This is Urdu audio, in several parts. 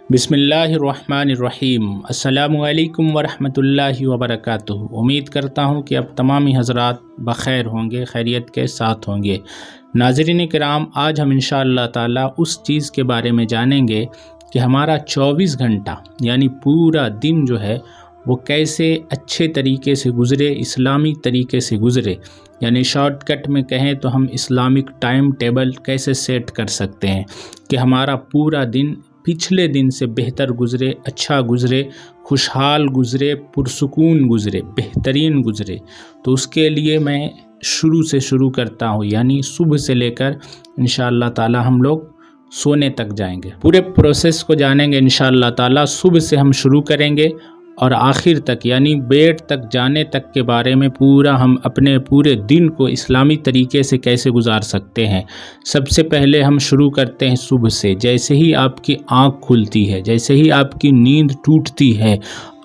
بسم اللہ الرحمن الرحیم۔ السلام علیکم ورحمۃ اللہ وبرکاتہ۔ امید کرتا ہوں کہ اب تمامی حضرات بخیر ہوں گے، خیریت کے ساتھ ہوں گے۔ ناظرین کرام، آج ہم انشاءاللہ تعالی اس چیز کے بارے میں جانیں گے کہ ہمارا 24 گھنٹہ یعنی پورا دن جو ہے وہ کیسے اچھے طریقے سے گزرے، اسلامی طریقے سے گزرے، یعنی شارٹ کٹ میں کہیں تو ہم اسلامک ٹائم ٹیبل کیسے سیٹ کر سکتے ہیں کہ ہمارا پورا دن پچھلے دن سے بہتر گزرے، اچھا گزرے، خوشحال گزرے، پرسکون گزرے، بہترین گزرے۔ تو اس کے لیے میں شروع کرتا ہوں، یعنی صبح سے لے کر انشاءاللہ تعالی ہم لوگ سونے تک جائیں گے، پورے پروسیس کو جانیں گے انشاءاللہ تعالی۔ صبح سے ہم شروع کریں گے اور آخر تک یعنی بیڈ تک جانے تک کے بارے میں پورا ہم اپنے پورے دن کو اسلامی طریقے سے کیسے گزار سکتے ہیں۔ سب سے پہلے ہم شروع کرتے ہیں صبح سے۔ جیسے ہی آپ کی آنکھ کھلتی ہے، جیسے ہی آپ کی نیند ٹوٹتی ہے،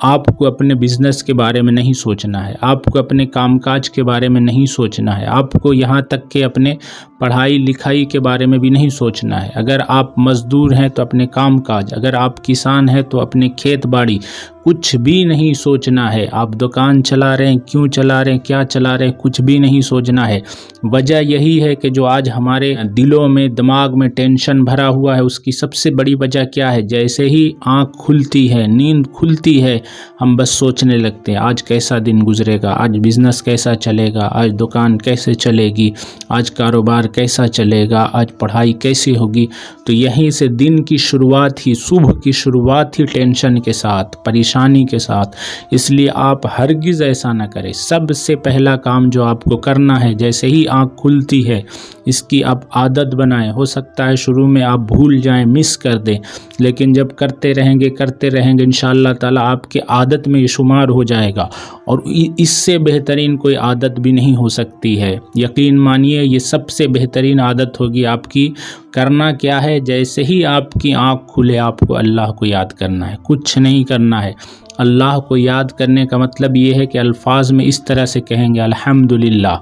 آپ کو اپنے بزنس کے بارے میں نہیں سوچنا ہے، آپ کو اپنے کام کاج کے بارے میں نہیں سوچنا ہے، آپ کو یہاں تک کہ اپنے پڑھائی لکھائی کے بارے میں بھی نہیں سوچنا ہے۔ اگر آپ مزدور ہیں تو اپنے کام کاج، اگر آپ کسان ہیں تو اپنے کھیت باڑی، کچھ بھی نہیں سوچنا ہے۔ آپ دکان چلا رہے ہیں، کیوں چلا رہے ہیں، کیا چلا رہے ہیں، کچھ بھی نہیں سوچنا ہے۔ وجہ یہی ہے کہ جو آج ہمارے دلوں میں، دماغ میں ٹینشن بھرا ہوا ہے، اس کی سب سے بڑی وجہ کیا ہے؟ جیسے ہی آنکھ کھلتی ہے، نیند کھلتی ہے، ہم بس سوچنے لگتے ہیں آج کیسا دن گزرے گا، آج بزنس کیسا چلے گا، آج دکان کیسے چلے گی، آج کاروبار کیسا چلے گا، آج پڑھائی کیسی ہوگی۔ تو یہیں سے دن کی شروعات ہی، صبح کی شروعات ہی ٹینشن کے ساتھ، پریشانی کے ساتھ۔ اس لیے آپ ہرگز ایسا نہ کریں۔ سب سے پہلا کام جو آپ کو کرنا ہے، جیسے ہی آنکھ کھلتی ہے، اس کی آپ عادت بنائیں۔ ہو سکتا ہے شروع میں آپ بھول جائیں، مس کر دیں، لیکن جب کرتے رہیں گے انشاءاللہ تعالی آپ کے عادت میں یہ شمار ہو جائے گا، اور اس سے بہترین کوئی عادت بھی نہیں ہو سکتی ہے۔ یقین مانیے یہ سب سے بہترین عادت ہوگی آپ کی۔ کرنا کیا ہے؟ جیسے ہی آپ کی آنکھ کھلے آپ کو اللہ کو یاد کرنا ہے، کچھ نہیں کرنا ہے۔ اللہ کو یاد کرنے کا مطلب یہ ہے کہ الفاظ میں اس طرح سے کہیں گے، الحمدللہ،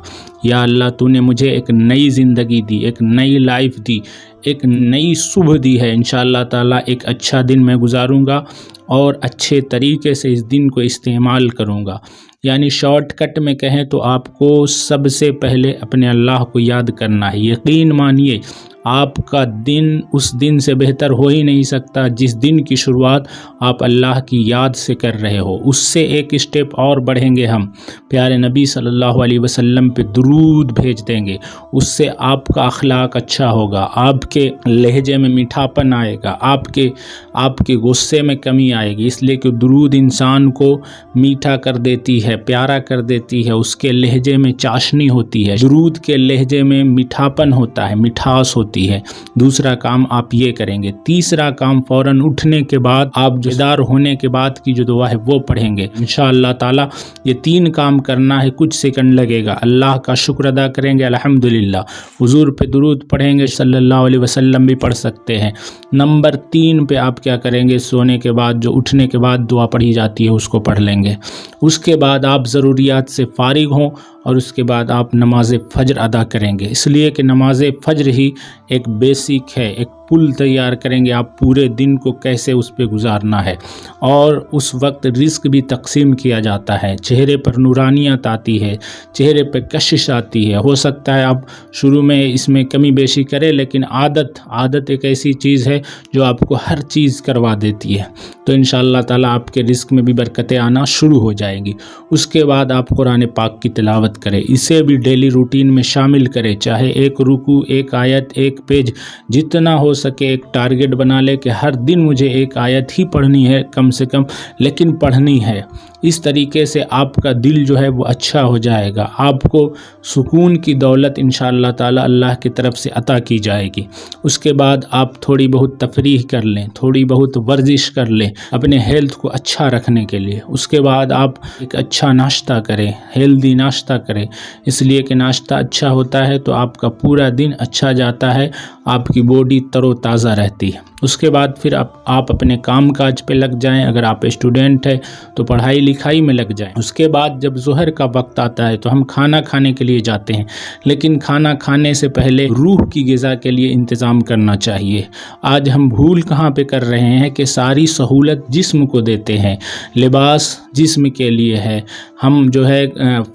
یا اللہ تو نے مجھے ایک نئی زندگی دی، ایک نئی لائف دی، ایک نئی صبح دی ہے۔ انشاءاللہ تعالی ایک اچھا دن میں گزاروں گا اور اچھے طریقے سے اس دن کو استعمال کروں گا۔ یعنی شارٹ کٹ میں کہیں تو آپ کو سب سے پہلے اپنے اللہ کو یاد کرنا ہے۔ یقین مانیے آپ کا دن اس دن سے بہتر ہو ہی نہیں سکتا جس دن کی شروعات آپ اللہ کی یاد سے کر رہے ہو۔ اس سے ایک اسٹیپ اور بڑھیں گے ہم، پیارے نبی صلی اللہ علیہ وسلم پہ درود بھیج دیں گے۔ اس سے آپ کا اخلاق اچھا ہوگا، آپ کے لہجے میں میٹھاپن آئے گا، آپ کے غصے میں کمی آئے گی، اس لیے کہ درود انسان کو میٹھا کر دیتی ہے، پیارا کر دیتی ہے، اس کے لہجے میں چاشنی ہوتی ہے، درود کے لہجے میں میٹھاپن ہوتا ہے، مٹھاس ہوتی ہے۔ دوسرا کام آپ یہ کریں گے۔ تیسرا کام فوراً اٹھنے کے بعد آپ بیدار ہونے کے بعد کی جو دعا ہے وہ پڑھیں گے انشاءاللہ تعالی۔ یہ 3 کام کرنا ہے، کچھ سیکنڈ لگے گا۔ اللہ کا شکر ادا کریں گے، الحمدللہ، حضور پہ درود پڑھیں گے، صلی اللہ علیہ وسلم بھی پڑھ سکتے ہیں۔ نمبر 3 پہ آپ کیا کریں گے؟ سونے کے بعد جو اٹھنے کے بعد دعا پڑھی جاتی ہے اس کو پڑھ لیں گے۔ اس کے بعد آپ ضروریات سے فارغ ہوں اور اس کے بعد آپ نماز فجر ادا کریں گے، اس لیے کہ نماز فجر ہی ایک بیسک ہے، ایک پل تیار کریں گے آپ پورے دن کو کیسے اس پہ گزارنا ہے۔ اور اس وقت رزق بھی تقسیم کیا جاتا ہے، چہرے پر نورانیت آتی ہے، چہرے پہ کشش آتی ہے۔ ہو سکتا ہے آپ شروع میں اس میں کمی بیشی کریں، لیکن عادت ایک ایسی چیز ہے جو آپ کو ہر چیز کروا دیتی ہے۔ تو انشاءاللہ تعالی آپ کے رزق میں بھی برکتیں آنا شروع ہو جائیں گی۔ اس کے بعد آپ قرآن پاک کی تلاوت کریں، اسے بھی ڈیلی روٹین میں شامل کریں، چاہے ایک رکوع، ایک آیت، ایک پیج، جتنا ہو سکے ایک ٹارگٹ بنا لے کہ ہر دن مجھے ایک آیت ہی پڑھنی ہے کم سے کم، لیکن پڑھنی ہے۔ اس طریقے سے آپ کا دل جو ہے وہ اچھا ہو جائے گا، آپ کو سکون کی دولت انشاءاللہ تعالی اللہ کی طرف سے عطا کی جائے گی۔ اس کے بعد آپ تھوڑی بہت تفریح کر لیں، تھوڑی بہت ورزش کر لیں اپنے ہیلتھ کو اچھا رکھنے کے لیے۔ اس کے بعد آپ ایک اچھا ناشتہ کریں، ہیلدی ناشتہ کریں، اس لیے کہ ناشتہ اچھا ہوتا ہے تو آپ کا پورا دن اچھا جاتا ہے، آپ کی باڈی تر و تازہ رہتی ہے۔ اس کے بعد پھر آپ اپنے کام کاج پہ لگ جائیں، اگر آپ اسٹوڈنٹ ہیں تو پڑھائی لکھائی میں لگ جائیں۔ اس کے بعد جب ظہر کا وقت آتا ہے تو ہم کھانا کھانے کے لیے جاتے ہیں، لیکن کھانا کھانے سے پہلے روح کی غذا کے لیے انتظام کرنا چاہیے۔ آج ہم بھول کہاں پہ کر رہے ہیں کہ ساری سہولت جسم کو دیتے ہیں، لباس جسم کے لیے ہے، ہم جو ہے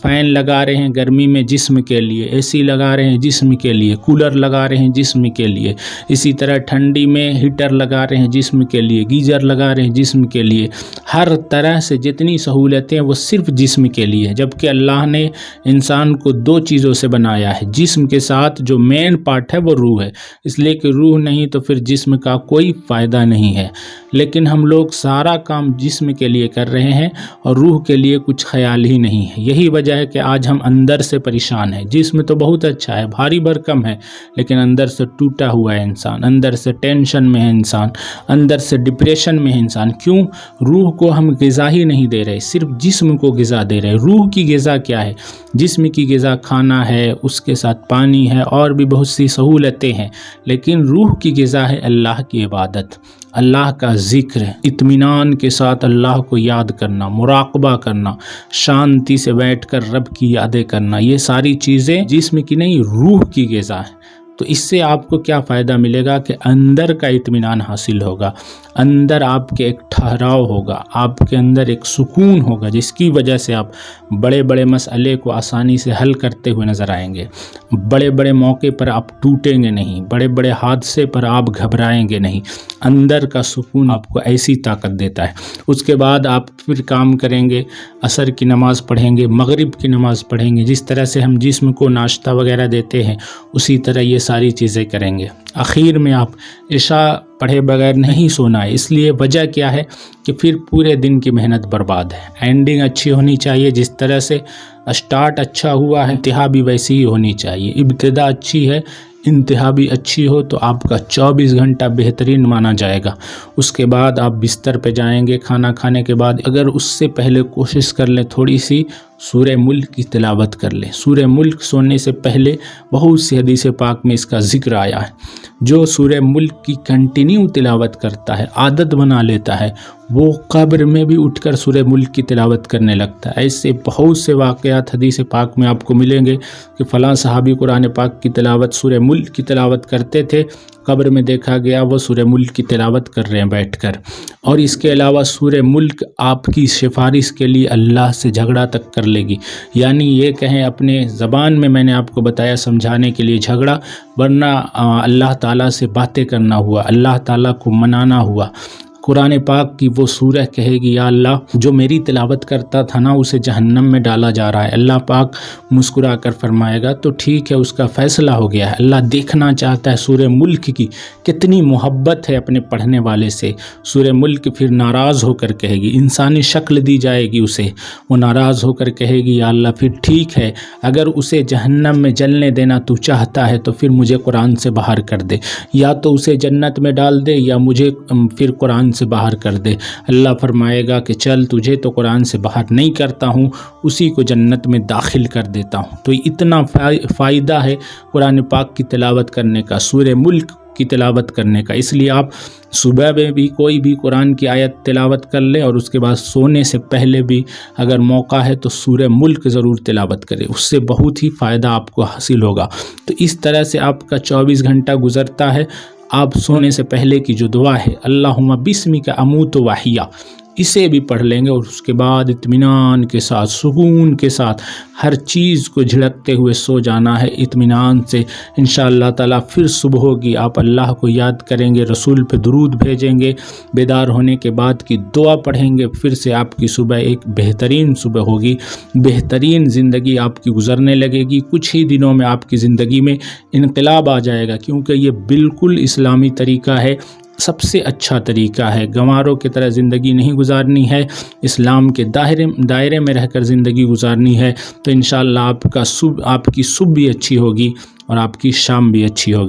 فین لگا رہے ہیں گرمی میں جسم کے لیے، اے سی لگا رہے ہیں جسم کے لیے، کولر لگا رہے ہیں جسم کے لیے، اسی طرح ٹھنڈی میں ہیٹر لگا رہے ہیں جسم کے لیے، گیزر لگا رہے ہیں جسم کے لیے۔ ہر طرح سے جتنی سہولتیں وہ صرف جسم کے لیے، جبکہ اللہ نے انسان کو دو چیزوں سے بنایا ہے، جسم کے ساتھ جو مین پارٹ ہے وہ روح ہے، اس لیے کہ روح نہیں تو پھر جسم کا کوئی فائدہ نہیں ہے۔ لیکن ہم لوگ سارا کام جسم کے لیے کر رہے ہیں اور روح کے لیے کچھ خیال ہی نہیں ہے۔ یہی وجہ ہے کہ آج ہم اندر سے پریشان ہیں۔ جسم تو بہت اچھا ہے، بھاری بھرکم ہے، لیکن اندر سے ٹوٹا ہوا ہے انسان، اندر سے ٹینشن میں ہے انسان، اندر سے ڈپریشن میں ہے انسان۔ کیوں؟ روح کو ہم غذا ہی نہیں دے رہے، صرف جسم کو غذا دے رہے۔ روح کی غذا کیا ہے؟ جسم کی غذا کھانا ہے، اس کے ساتھ پانی ہے، اور بھی بہت سی سہولتیں ہیں، لیکن روح کی غذا ہے اللہ کی عبادت، اللہ کا ذکر، اطمینان کے ساتھ اللہ کو یاد کرنا، مراقبہ کرنا، شانتی سے بیٹھ کر رب کی یادیں کرنا۔ یہ ساری چیزیں جسم کی نہیں، روح کی غذا ہے۔ تو اس سے آپ کو کیا فائدہ ملے گا کہ اندر کا اطمینان حاصل ہوگا، اندر آپ کے ایک ٹھہراؤ ہوگا، آپ کے اندر ایک سکون ہوگا، جس کی وجہ سے آپ بڑے بڑے مسئلے کو آسانی سے حل کرتے ہوئے نظر آئیں گے، بڑے بڑے موقع پر آپ ٹوٹیں گے نہیں، بڑے بڑے حادثے پر آپ گھبرائیں گے نہیں۔ اندر کا سکون آپ کو ایسی طاقت دیتا ہے۔ اس کے بعد آپ پھر کام کریں گے، عصر کی نماز پڑھیں گے، مغرب کی نماز پڑھیں گے، جس طرح سے ہم جسم کو ناشتہ وغیرہ دیتے ہیں اسی طرح یہ ساری چیزیں کریں گے۔ آخر میں آپ عشاء پڑھے بغیر نہیں سونا ہے، اس لیے وجہ کیا ہے کہ پھر پورے دن کی محنت برباد ہے۔ اینڈنگ اچھی ہونی چاہیے، جس طرح سے اسٹارٹ اچھا ہوا ہے انتہا بھی ویسی ہی ہونی چاہیے۔ ابتدا اچھی ہے، انتہا بھی اچھی ہو تو آپ کا 24 گھنٹہ بہترین مانا جائے گا۔ اس کے بعد آپ بستر پہ جائیں گے کھانا کھانے کے بعد، اگر اس سے پہلے کوشش کر لیں تھوڑی سی سورہ ملک کی تلاوت کر لیں۔ سورہ ملک سونے سے پہلے بہت سی حدیث پاک میں اس کا ذکر آیا ہے۔ جو سورہ ملک کی کنٹینیو تلاوت کرتا ہے، عادت بنا لیتا ہے، وہ قبر میں بھی اٹھ کر سورہ ملک کی تلاوت کرنے لگتا ہے۔ ایسے بہت سے واقعات حدیث پاک میں آپ کو ملیں گے کہ فلاں صحابی قرآن پاک کی تلاوت، سورہ ملک کی تلاوت کرتے تھے، قبر میں دیکھا گیا وہ سورہ ملک کی تلاوت کر رہے ہیں بیٹھ کر۔ اور اس کے علاوہ سورہ ملک آپ کی سفارش کے لیے اللہ سے جھگڑا تک کر لے گی، یعنی یہ کہیں اپنے زبان میں نے آپ کو بتایا سمجھانے کے لیے جھگڑا، ورنہ اللہ تعالیٰ سے باتیں کرنا ہوا، اللہ تعالیٰ کو منانا ہوا۔ قرآن پاک کی وہ سورہ کہے گی یا اللہ جو میری تلاوت کرتا تھا نا اسے جہنم میں ڈالا جا رہا ہے، اللہ پاک مسکرا کر فرمائے گا تو ٹھیک ہے، اس کا فیصلہ ہو گیا ہے۔ اللہ دیکھنا چاہتا ہے سورہ ملک کی کتنی محبت ہے اپنے پڑھنے والے سے۔ سورہ ملک پھر ناراض ہو کر کہے گی، انسانی شکل دی جائے گی اسے، وہ ناراض ہو کر کہے گی یا اللہ پھر ٹھیک ہے، اگر اسے جہنم میں جلنے دینا تو چاہتا ہے تو پھر مجھے قرآن سے باہر کر دے، یا تو اسے جنت میں ڈال دے یا مجھے پھر قرآن سے باہر کر دے۔ اللہ فرمائے گا کہ چل تجھے تو قرآن سے باہر نہیں کرتا ہوں، اسی کو جنت میں داخل کر دیتا ہوں۔ تو اتنا فائدہ ہے قرآن پاک کی تلاوت کرنے کا، سورہ ملک کی تلاوت کرنے کا۔ اس لیے آپ صبح میں بھی کوئی بھی قرآن کی آیت تلاوت کر لیں، اور اس کے بعد سونے سے پہلے بھی اگر موقع ہے تو سورہ ملک ضرور تلاوت کریں، اس سے بہت ہی فائدہ آپ کو حاصل ہوگا۔ تو اس طرح سے آپ کا 24 گھنٹہ گزرتا ہے۔ آپ سونے سے پہلے کی جو دعا ہے اللہم بسمک اموت و احیا، اسے بھی پڑھ لیں گے، اور اس کے بعد اطمینان کے ساتھ، سکون کے ساتھ ہر چیز کو جھڑکتے ہوئے سو جانا ہے اطمینان سے۔ انشاءاللہ تعالیٰ پھر صبح ہوگی، آپ اللہ کو یاد کریں گے، رسول پہ درود بھیجیں گے، بیدار ہونے کے بعد کی دعا پڑھیں گے، پھر سے آپ کی صبح ایک بہترین صبح ہوگی، بہترین زندگی آپ کی گزرنے لگے گی۔ کچھ ہی دنوں میں آپ کی زندگی میں انقلاب آ جائے گا، کیونکہ یہ بالکل اسلامی طریقہ ہے، سب سے اچھا طریقہ ہے۔ گنواروں کی طرح زندگی نہیں گزارنی ہے، اسلام کے دائرے میں رہ کر زندگی گزارنی ہے۔ تو انشاءاللہ آپ کی صبح بھی اچھی ہوگی اور آپ کی شام بھی اچھی ہوگی۔